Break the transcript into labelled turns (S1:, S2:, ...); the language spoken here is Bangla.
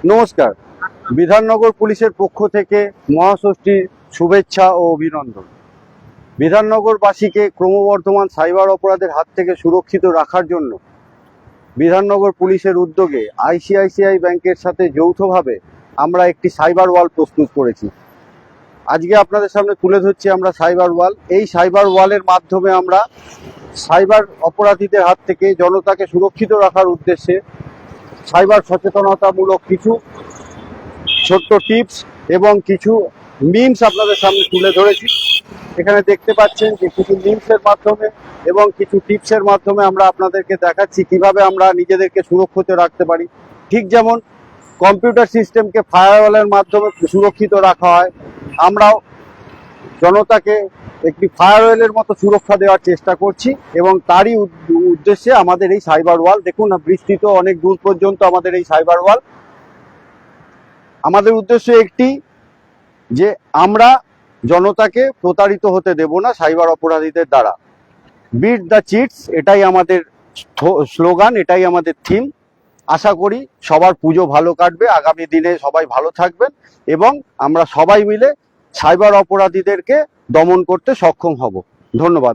S1: নমস্কার। বিধাননগর পুলিশের পক্ষ থেকে মহাষষ্ঠীর শুভেচ্ছা ও অভিনন্দন। বিধাননগরবাসীকে ক্রমবর্ধমান সাইবার অপরাধের হাত থেকে সুরক্ষিত রাখার জন্য বিধাননগর পুলিশের উদ্যোগে আইসিআইসিআই ব্যাংকের সাথে যৌথভাবে আমরা একটি সাইবার ওয়াল প্রস্তুত করেছি। আজকে আপনাদের সামনে তুলে ধরছি আমরা সাইবার ওয়াল। এই সাইবার ওয়ালের মাধ্যমে আমরা সাইবার অপরাধীদের হাত থেকে জনতাকে সুরক্ষিত রাখার উদ্দেশ্যে সাইবার সচেতনতামূলক কিছু ছোট্ট টিপস এবং কিছু মিমস আপনাদের সামনে তুলে ধরেছি। এখানে দেখতে পাচ্ছেন যে কিছু মিমসের মাধ্যমে এবং কিছু টিপসের মাধ্যমে আমরা আপনাদেরকে দেখাচ্ছি কিভাবে আমরা নিজেদেরকে সুরক্ষিত রাখতে পারি। ঠিক যেমন কম্পিউটার সিস্টেমকে ফায়ারওয়ালের মাধ্যমে সুরক্ষিত রাখা হয়, আমরাও জনতাকে একটি ফায়ারওয়ালের মতো সুরক্ষা দেওয়ার চেষ্টা করছি এবং তারই উদ্দেশ্যে আমাদের এই সাইবার ওয়াল। দেখুন, বিস্তৃত অনেক দূর পর্যন্ত আমাদের এই সাইবার ওয়াল। আমাদের উদ্দেশ্য একটি, যে আমরা জনতাকে প্রতারিত হতে দেব না সাইবার অপরাধীদের দ্বারা। বিট দ্য চিটস, এটাই আমাদের স্লোগান, এটাই আমাদের থিম। আশা করি সবার পুজো ভালো কাটবে, আগামী দিনে সবাই ভালো থাকবেন এবং আমরা সবাই মিলে সাইবার অপরাধীদেরকে দমন করতে সক্ষম হব। ধন্যবাদ।